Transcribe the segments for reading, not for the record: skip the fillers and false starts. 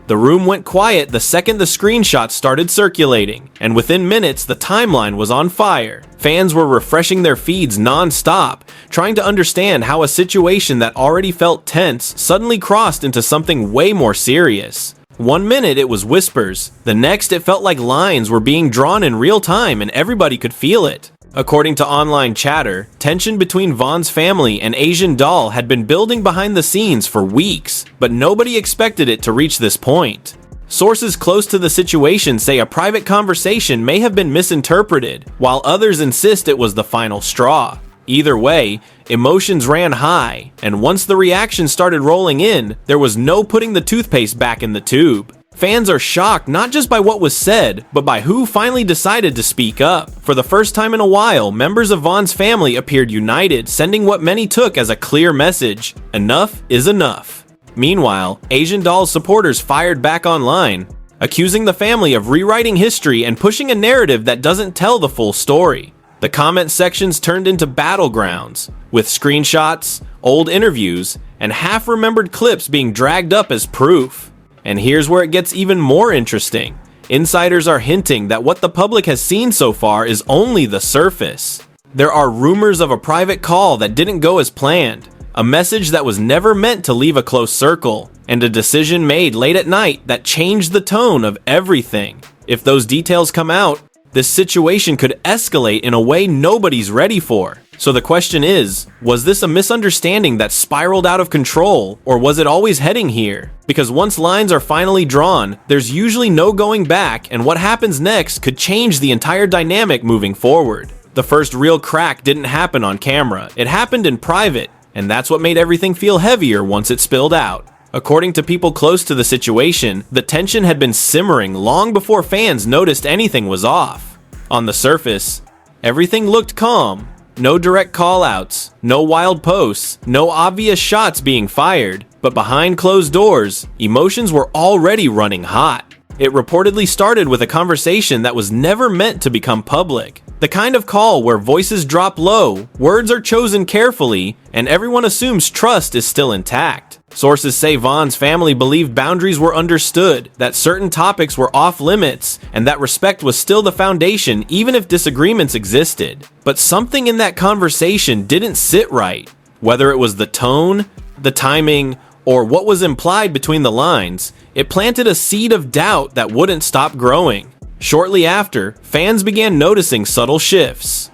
The room went quiet the second the screenshots started circulating, and within minutes the timeline was on fire. Fans were refreshing their feeds non-stop, trying to understand how a situation that already felt tense suddenly crossed into something way more serious. One minute it was whispers, the next it felt like lines were being drawn in real time and everybody could feel it. According to online chatter, tension between Von's family and Asian Doll had been building behind the scenes for weeks, but nobody expected it to reach this point. Sources close to the situation say a private conversation may have been misinterpreted, while others insist it was the final straw. Either way, emotions ran high, and once the reaction started rolling in, there was no putting the toothpaste back in the tube. Fans are shocked not just by what was said, but by who finally decided to speak up. For the first time in a while, members of Von's family appeared united, sending what many took as a clear message: enough is enough. Meanwhile, Asian Doll's supporters fired back online, accusing the family of rewriting history and pushing a narrative that doesn't tell the full story. The comment sections turned into battlegrounds, with screenshots, old interviews, and half-remembered clips being dragged up as proof. And here's where it gets even more interesting. Insiders are hinting that what the public has seen so far is only the surface. There are rumors of a private call that didn't go as planned, a message that was never meant to leave a close circle, and a decision made late at night that changed the tone of everything. If those details come out, this situation could escalate in a way nobody's ready for. So the question is, was this a misunderstanding that spiraled out of control, or was it always heading here? Because once lines are finally drawn, there's usually no going back, and what happens next could change the entire dynamic moving forward. The first real crack didn't happen on camera, it happened in private, and that's what made everything feel heavier once it spilled out. According to people close to the situation, the tension had been simmering long before fans noticed anything was off. On the surface, everything looked calm. No direct call-outs, no wild posts, no obvious shots being fired, but behind closed doors, emotions were already running hot. It reportedly started with a conversation that was never meant to become public. The kind of call where voices drop low, words are chosen carefully, and everyone assumes trust is still intact. Sources say Von's family believed boundaries were understood, that certain topics were off limits, and that respect was still the foundation even if disagreements existed. But something in that conversation didn't sit right. Whether it was the tone, the timing, or what was implied between the lines, it planted a seed of doubt that wouldn't stop growing. Shortly after, fans began noticing subtle shifts.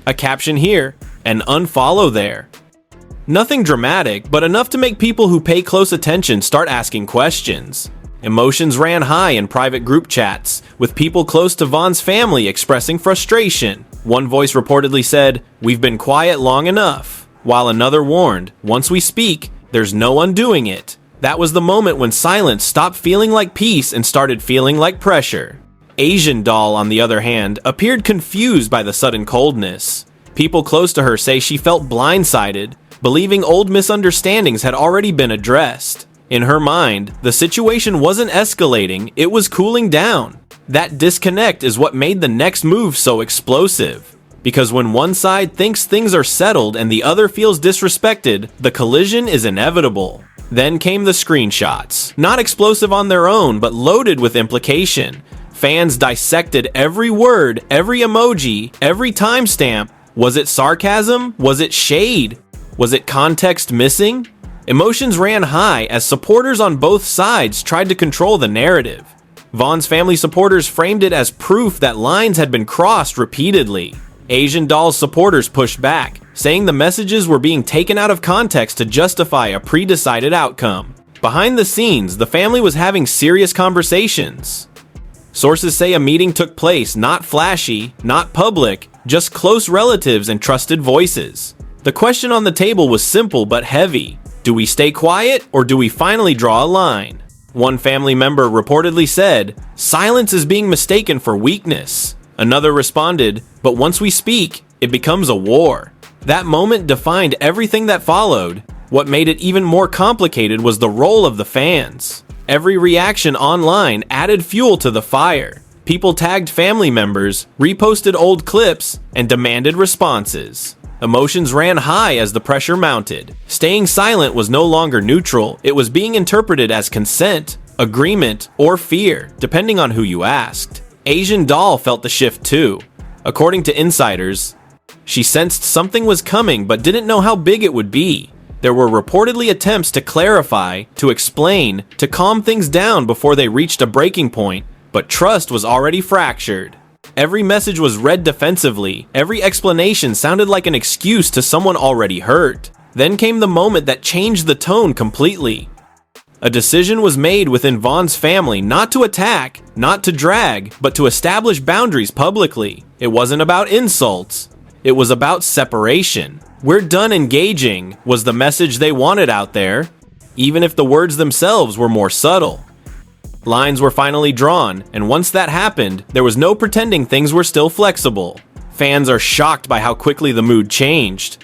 A caption here, an unfollow there. Nothing dramatic, but enough to make people who pay close attention start asking questions. Emotions ran high in private group chats, with people close to Von's family expressing frustration. One voice reportedly said, "We've been quiet long enough," while another warned, "Once we speak, there's no undoing it." That was the moment when silence stopped feeling like peace and started feeling like pressure. Asian Doll, on the other hand, appeared confused by the sudden coldness. People close to her say she felt blindsided, believing old misunderstandings had already been addressed. In her mind, the situation wasn't escalating, it was cooling down. That disconnect is what made the next move so explosive. Because when one side thinks things are settled and the other feels disrespected, the collision is inevitable. Then came the screenshots. Not explosive on their own, but loaded with implication. Fans dissected every word, every emoji, every timestamp. Was it sarcasm? Was it shade? Was it context missing? Emotions ran high as supporters on both sides tried to control the narrative. Von's family supporters framed it as proof that lines had been crossed repeatedly. Asian Doll's supporters pushed back, saying the messages were being taken out of context to justify a pre-decided outcome. Behind the scenes, the family was having serious conversations. Sources say a meeting took place, not flashy, not public, just close relatives and trusted voices. The question on the table was simple but heavy. Do we stay quiet or do we finally draw a line? One family member reportedly said, "Silence is being mistaken for weakness." Another responded, "But once we speak, it becomes a war." That moment defined everything that followed. What made it even more complicated was the role of the fans. Every reaction online added fuel to the fire. People tagged family members, reposted old clips, and demanded responses. Emotions ran high as the pressure mounted. Staying silent was no longer neutral, it was being interpreted as consent. agreement, or fear, depending on who you asked. Asian Doll felt the shift too. According to insiders, she sensed something was coming but didn't know how big it would be. There were reportedly attempts to clarify, to explain, to calm things down before they reached a breaking point, but trust was already fractured. Every message was read defensively, every explanation sounded like an excuse to someone already hurt. Then came the moment that changed the tone completely. A decision was made within Vaughn's family not to attack, not to drag, but to establish boundaries publicly. It wasn't about insults. It was about separation. "We're done engaging" was the message they wanted out there, even if the words themselves were more subtle. Lines were finally drawn, and once that happened, there was no pretending things were still flexible. Fans are shocked by how quickly the mood changed.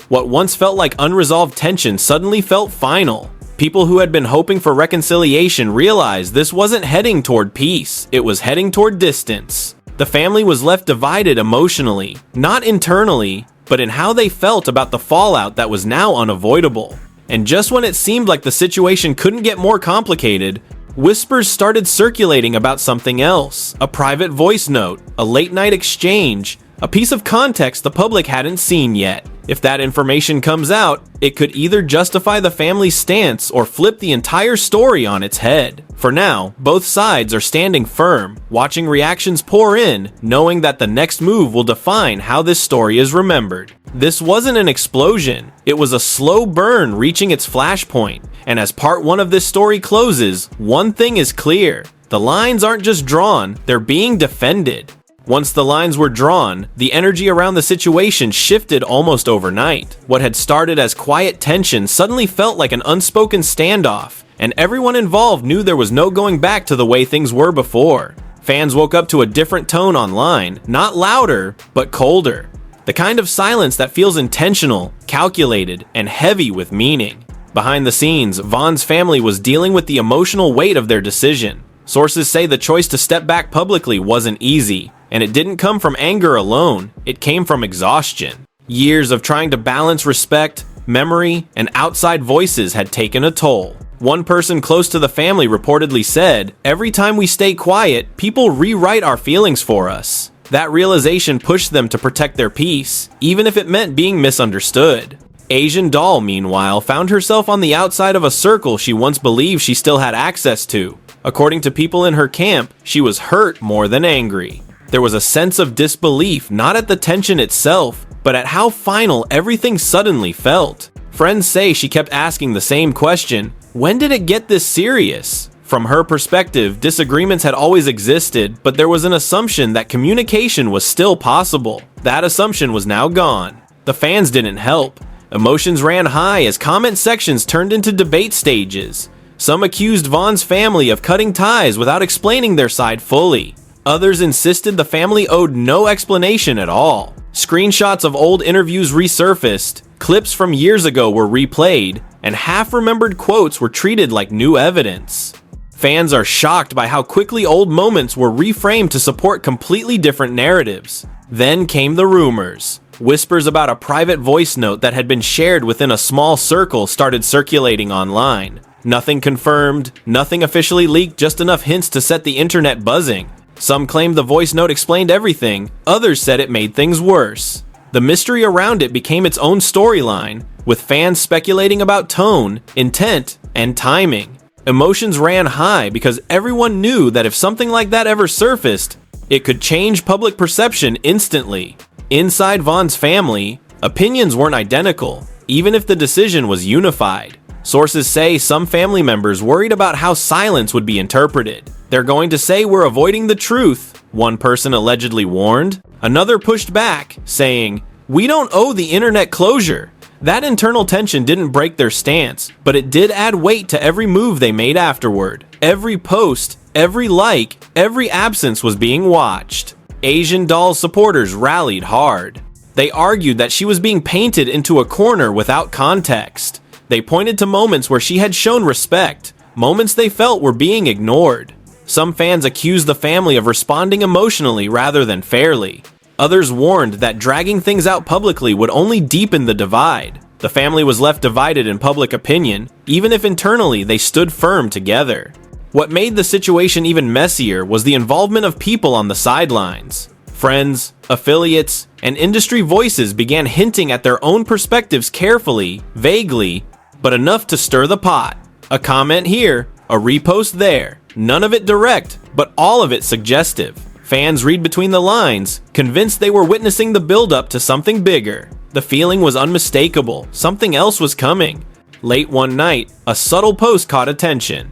What once felt like unresolved tension suddenly felt final. People who had been hoping for reconciliation realized this wasn't heading toward peace, it was heading toward distance. The family was left divided emotionally, not internally, but in how they felt about the fallout that was now unavoidable. And just when it seemed like the situation couldn't get more complicated, whispers started circulating about something else. A private voice note, a late-night exchange, a piece of context the public hadn't seen yet. If that information comes out, it could either justify the family's stance or flip the entire story on its head. For now, both sides are standing firm, watching reactions pour in, knowing that the next move will define how this story is remembered. This wasn't an explosion, it was a slow burn reaching its flashpoint. And as part one of this story closes, one thing is clear. The lines aren't just drawn, they're being defended. Once the lines were drawn, the energy around the situation shifted almost overnight. What had started as quiet tension suddenly felt like an unspoken standoff, and everyone involved knew there was no going back to the way things were before. Fans woke up to a different tone online, not louder, but colder. The kind of silence that feels intentional, calculated, and heavy with meaning. Behind the scenes, Vaughn's family was dealing with the emotional weight of their decision. Sources say the choice to step back publicly wasn't easy, and it didn't come from anger alone, it came from exhaustion. Years of trying to balance respect, memory, and outside voices had taken a toll. One person close to the family reportedly said, "Every time we stay quiet, people rewrite our feelings for us." That realization pushed them to protect their peace, even if it meant being misunderstood. Asian Doll, meanwhile, found herself on the outside of a circle she once believed she still had access to. According to people in her camp, she was hurt more than angry. There was a sense of disbelief not at the tension itself, but at how final everything suddenly felt. Friends say she kept asking the same question, when did it get this serious? From her perspective, disagreements had always existed, but there was an assumption that communication was still possible. That assumption was now gone. The fans didn't help. Emotions ran high as comment sections turned into debate stages. Some accused Vaughn's family of cutting ties without explaining their side fully. Others insisted the family owed no explanation at all. Screenshots of old interviews resurfaced, clips from years ago were replayed, and half-remembered quotes were treated like new evidence. Fans are shocked by how quickly old moments were reframed to support completely different narratives. Then came the rumors. Whispers about a private voice note that had been shared within a small circle started circulating online. Nothing confirmed, nothing officially leaked, just enough hints to set the internet buzzing. Some claimed the voice note explained everything, others said it made things worse. The mystery around it became its own storyline, with fans speculating about tone, intent, and timing. Emotions ran high because everyone knew that if something like that ever surfaced, it could change public perception instantly. Inside Vaughn's family, opinions weren't identical, even if the decision was unified. Sources say some family members worried about how silence would be interpreted. "They're going to say we're avoiding the truth," one person allegedly warned. Another pushed back, saying, "We don't owe the internet closure." That internal tension didn't break their stance, but it did add weight to every move they made afterward. Every post, every like, every absence was being watched. Asian Doll's supporters rallied hard. They argued that she was being painted into a corner without context. They pointed to moments where she had shown respect, moments they felt were being ignored. Some fans accused the family of responding emotionally rather than fairly. Others warned that dragging things out publicly would only deepen the divide. The family was left divided in public opinion, even if internally they stood firm together. What made the situation even messier was the involvement of people on the sidelines. Friends, affiliates, and industry voices began hinting at their own perspectives carefully, vaguely, but enough to stir the pot. A comment here, a repost there. None of it direct, but all of it suggestive. Fans read between the lines, convinced they were witnessing the build-up to something bigger. The feeling was unmistakable. Something else was coming. Late one night, a subtle post caught attention.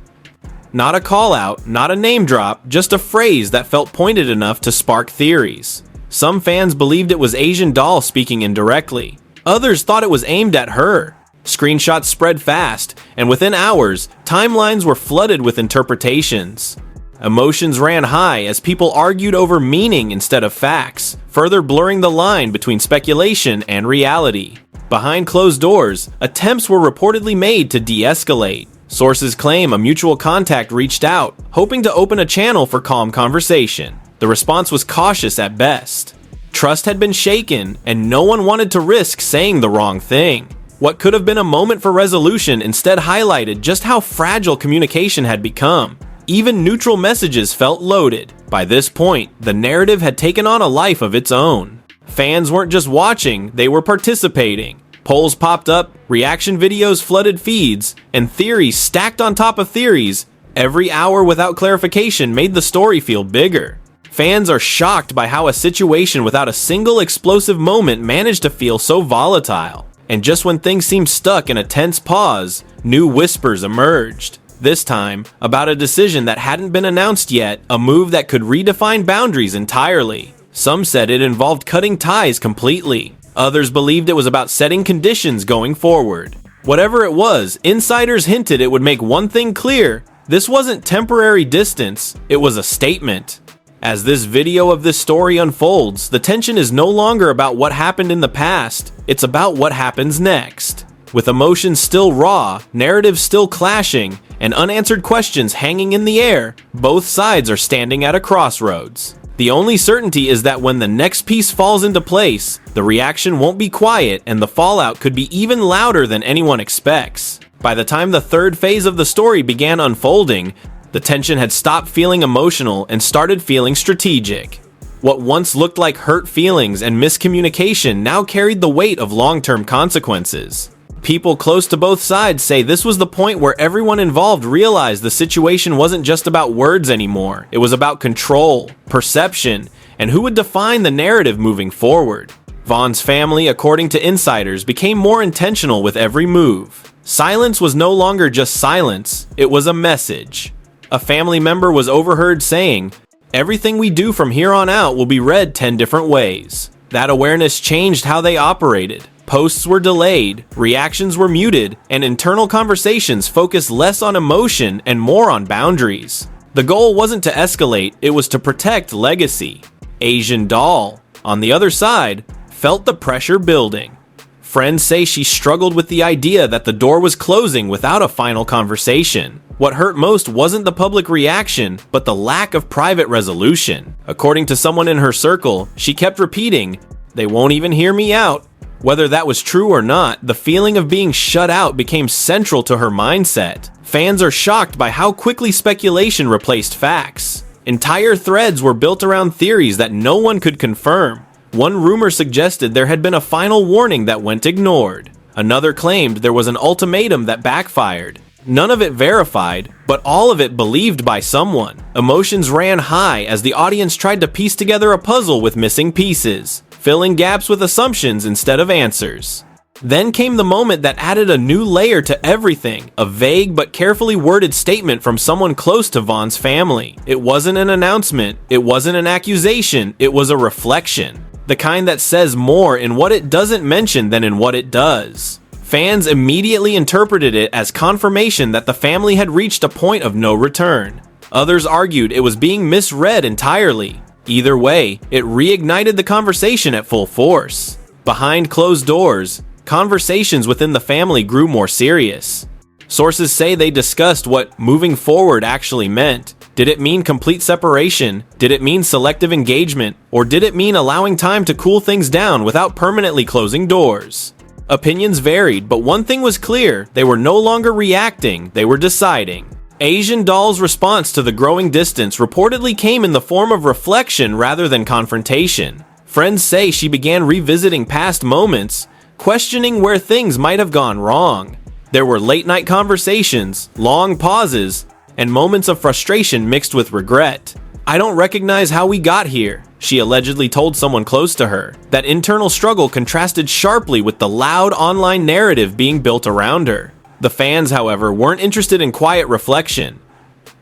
Not a call-out, not a name drop, just a phrase that felt pointed enough to spark theories. Some fans believed it was Asian Doll speaking indirectly. Others thought it was aimed at her. Screenshots spread fast, and within hours, timelines were flooded with interpretations. Emotions ran high as people argued over meaning instead of facts, further blurring the line between speculation and reality. Behind closed doors, attempts were reportedly made to de-escalate. Sources claim a mutual contact reached out, hoping to open a channel for calm conversation. The response was cautious at best. Trust had been shaken, and no one wanted to risk saying the wrong thing. What could have been a moment for resolution instead highlighted just how fragile communication had become. Even neutral messages felt loaded. By this point, the narrative had taken on a life of its own. Fans weren't just watching, they were participating. Polls popped up, reaction videos flooded feeds, and theories stacked on top of theories. Every hour without clarification made the story feel bigger. Fans are shocked by how a situation without a single explosive moment managed to feel so volatile. And just when things seemed stuck in a tense pause, new whispers emerged. This time, about a decision that hadn't been announced yet, a move that could redefine boundaries entirely. Some said it involved cutting ties completely. Others believed it was about setting conditions going forward. Whatever it was, insiders hinted it would make one thing clear: this wasn't temporary distance, it was a statement. As this video of this story unfolds, the tension is no longer about what happened in the past, it's about what happens next. With emotions still raw, narratives still clashing, and unanswered questions hanging in the air, both sides are standing at a crossroads. The only certainty is that when the next piece falls into place, the reaction won't be quiet and the fallout could be even louder than anyone expects. By the time the third phase of the story began unfolding, the tension had stopped feeling emotional and started feeling strategic. What once looked like hurt feelings and miscommunication now carried the weight of long-term consequences. People close to both sides say this was the point where everyone involved realized the situation wasn't just about words anymore. It was about control, perception, and who would define the narrative moving forward. Von's family, according to insiders, became more intentional with every move. Silence was no longer just silence, it was a message. A family member was overheard saying, "Everything we do from here on out will be read 10 different ways." That awareness changed how they operated. Posts were delayed, reactions were muted, and internal conversations focused less on emotion and more on boundaries. The goal wasn't to escalate, it was to protect legacy. Asian Doll, on the other side, felt the pressure building. Friends say she struggled with the idea that the door was closing without a final conversation. What hurt most wasn't the public reaction, but the lack of private resolution. According to someone in her circle, she kept repeating, "They won't even hear me out." Whether that was true or not, the feeling of being shut out became central to her mindset. Fans are shocked by how quickly speculation replaced facts. Entire threads were built around theories that no one could confirm. One rumor suggested there had been a final warning that went ignored. Another claimed there was an ultimatum that backfired. None of it verified, but all of it believed by someone. Emotions ran high as the audience tried to piece together a puzzle with missing pieces, filling gaps with assumptions instead of answers. Then came the moment that added a new layer to everything, a vague but carefully worded statement from someone close to Von's family. It wasn't an announcement, it wasn't an accusation, it was a reflection. The kind that says more in what it doesn't mention than in what it does. Fans immediately interpreted it as confirmation that the family had reached a point of no return. Others argued it was being misread entirely. Either way, it reignited the conversation at full force. Behind closed doors, conversations within the family grew more serious. Sources say they discussed what moving forward actually meant. Did it mean complete separation? Did it mean selective engagement? Or did it mean allowing time to cool things down without permanently closing doors? Opinions varied, but one thing was clear: they were no longer reacting, they were deciding. Asian Doll's response to the growing distance reportedly came in the form of reflection rather than confrontation. Friends say she began revisiting past moments, questioning where things might have gone wrong. There were late-night conversations, long pauses, and moments of frustration mixed with regret. "I don't recognize how we got here," she allegedly told someone close to her. That internal struggle contrasted sharply with the loud online narrative being built around her. The fans, however, weren't interested in quiet reflection.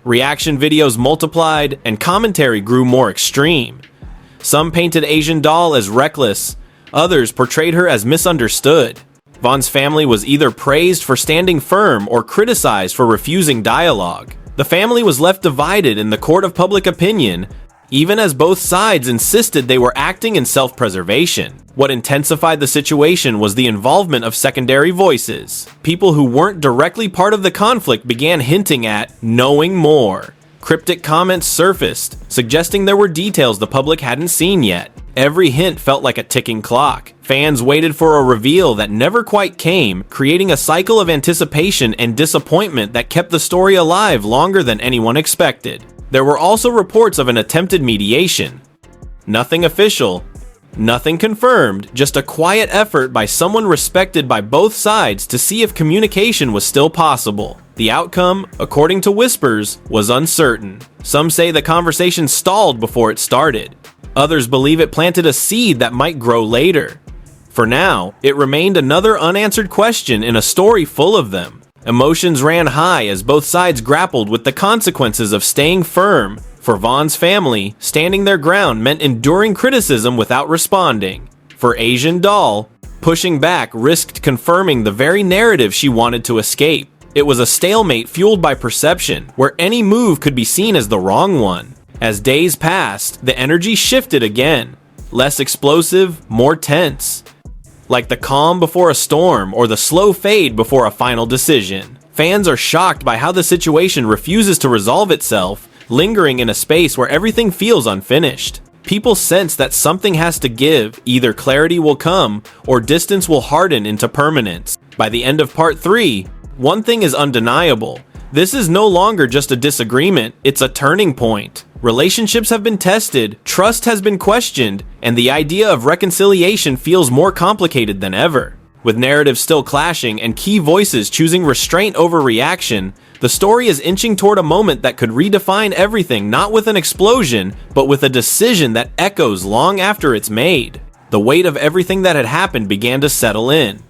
Reaction videos multiplied, and commentary grew more extreme. Some painted Asian Doll as reckless, others portrayed her as misunderstood. Von's family was either praised for standing firm or criticized for refusing dialogue. The family was left divided in the court of public opinion, even as both sides insisted they were acting in self-preservation. What intensified the situation was the involvement of secondary voices. People who weren't directly part of the conflict began hinting at knowing more. Cryptic comments surfaced, suggesting there were details the public hadn't seen yet. Every hint felt like a ticking clock. Fans waited for a reveal that never quite came, creating a cycle of anticipation and disappointment that kept the story alive longer than anyone expected. There were also reports of an attempted mediation. Nothing official, nothing confirmed, just a quiet effort by someone respected by both sides to see if communication was still possible. The outcome, according to whispers, was uncertain. Some say the conversation stalled before it started. Others believe it planted a seed that might grow later. For now, it remained another unanswered question in a story full of them. Emotions ran high as both sides grappled with the consequences of staying firm. For Von's family, standing their ground meant enduring criticism without responding. For Asian Doll, pushing back risked confirming the very narrative she wanted to escape. It was a stalemate fueled by perception, where any move could be seen as the wrong one. As days passed, the energy shifted again. Less explosive, more tense. Like the calm before a storm or the slow fade before a final decision. Fans are shocked by how the situation refuses to resolve itself, lingering in a space where everything feels unfinished. People sense that something has to give, either clarity will come or distance will harden into permanence. By the end of part 3, one thing is undeniable. This is no longer just a disagreement, it's a turning point. Relationships have been tested, trust has been questioned, and the idea of reconciliation feels more complicated than ever. With narratives still clashing and key voices choosing restraint over reaction, the story is inching toward a moment that could redefine everything, not with an explosion, but with a decision that echoes long after it's made. The weight of everything that had happened began to settle in.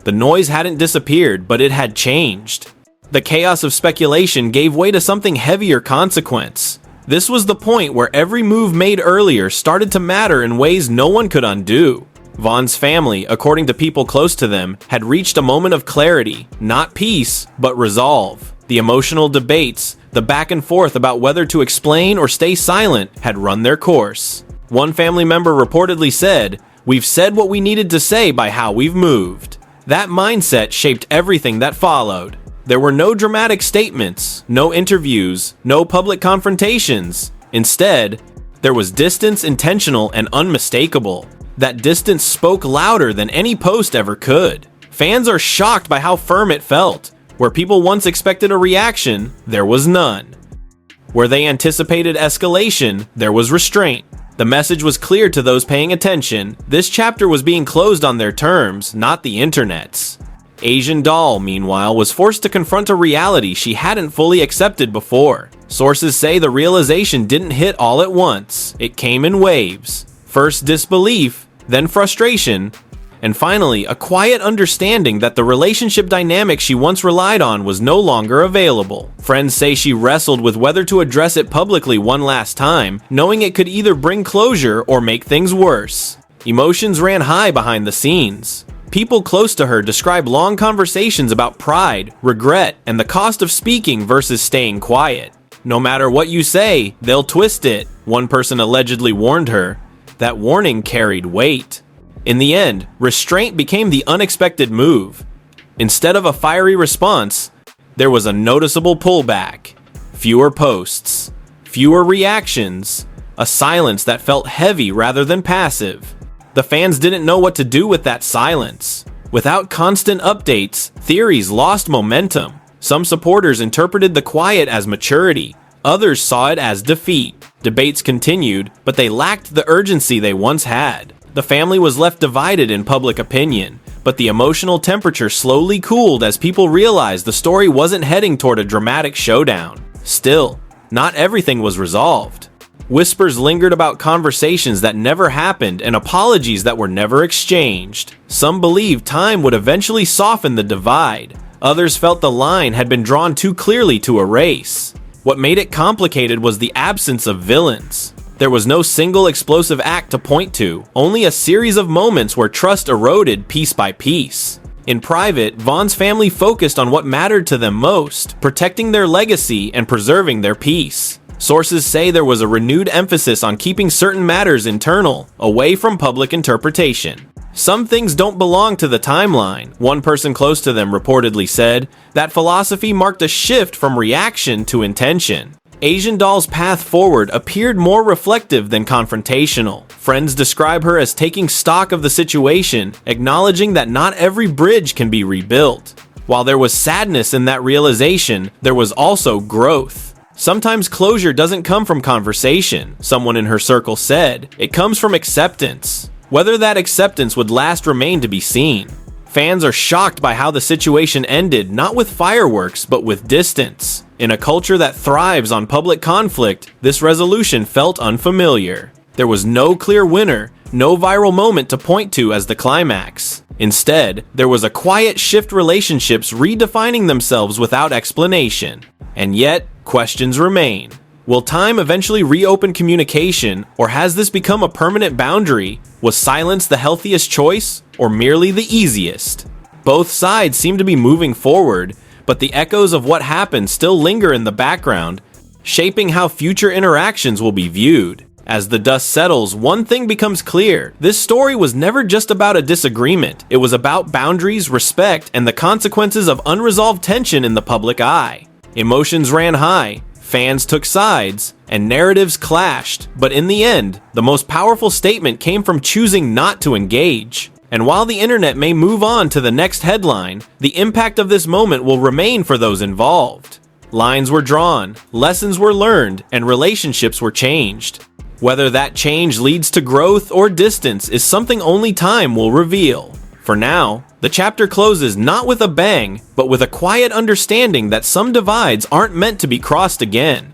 The noise hadn't disappeared, but it had changed. The chaos of speculation gave way to something heavier consequence. This was the point where every move made earlier started to matter in ways no one could undo. Von's family, according to people close to them, had reached a moment of clarity, not peace, but resolve. The emotional debates, the back and forth about whether to explain or stay silent, had run their course. One family member reportedly said, "We've said what we needed to say by how we've moved." That mindset shaped everything that followed. There were no dramatic statements, no interviews, no public confrontations. Instead, there was distance, intentional and unmistakable. That distance spoke louder than any post ever could. Fans are shocked by how firm it felt. Where people once expected a reaction, there was none. Where they anticipated escalation, there was restraint. The message was clear to those paying attention. This chapter was being closed on their terms, not the internet's. Asian Doll, meanwhile, was forced to confront a reality she hadn't fully accepted before. Sources say the realization didn't hit all at once. It came in waves. First disbelief, then frustration, and finally a quiet understanding that the relationship dynamic she once relied on was no longer available. Friends say she wrestled with whether to address it publicly one last time, knowing it could either bring closure or make things worse. Emotions ran high behind the scenes. People close to her describe long conversations about pride, regret, and the cost of speaking versus staying quiet. "No matter what you say, they'll twist it," one person allegedly warned her. That warning carried weight. In the end, restraint became the unexpected move. Instead of a fiery response, there was a noticeable pullback. Fewer posts, fewer reactions, a silence that felt heavy rather than passive. The fans didn't know what to do with that silence. Without constant updates, theories lost momentum. Some supporters interpreted the quiet as maturity, others saw it as defeat. Debates continued, but they lacked the urgency they once had. The family was left divided in public opinion, but the emotional temperature slowly cooled as people realized the story wasn't heading toward a dramatic showdown. Still, not everything was resolved. Whispers lingered about conversations that never happened and apologies that were never exchanged. Some believed time would eventually soften the divide. Others felt the line had been drawn too clearly to erase. What made it complicated was the absence of villains. There was no single explosive act to point to, only a series of moments where trust eroded piece by piece. In private, Vaughn's family focused on what mattered to them most, protecting their legacy and preserving their peace. Sources say there was a renewed emphasis on keeping certain matters internal, away from public interpretation. Some things don't belong to the timeline, one person close to them reportedly said. That philosophy marked a shift from reaction to intention. Asian Doll's path forward appeared more reflective than confrontational. Friends describe her as taking stock of the situation, acknowledging that not every bridge can be rebuilt. While there was sadness in that realization, there was also growth. Sometimes closure doesn't come from conversation, someone in her circle said. It comes from acceptance. Whether that acceptance would last remained to be seen. Fans are shocked by how the situation ended, not with fireworks, but with distance. In a culture that thrives on public conflict, this resolution felt unfamiliar. There was no clear winner, no viral moment to point to as the climax. Instead, there was a quiet shift, relationships redefining themselves without explanation. And yet, questions remain. Will time eventually reopen communication, or has this become a permanent boundary? Was silence the healthiest choice, or merely the easiest? Both sides seem to be moving forward, but the echoes of what happened still linger in the background, shaping how future interactions will be viewed. As the dust settles, one thing becomes clear. This story was never just about a disagreement. It was about boundaries, respect, and the consequences of unresolved tension in the public eye. Emotions ran high, fans took sides, and narratives clashed, but in the end, the most powerful statement came from choosing not to engage. And while the internet may move on to the next headline, the impact of this moment will remain for those involved. Lines were drawn, lessons were learned, and relationships were changed. Whether that change leads to growth or distance is something only time will reveal. For now, the chapter closes not with a bang, but with a quiet understanding that some divides aren't meant to be crossed again.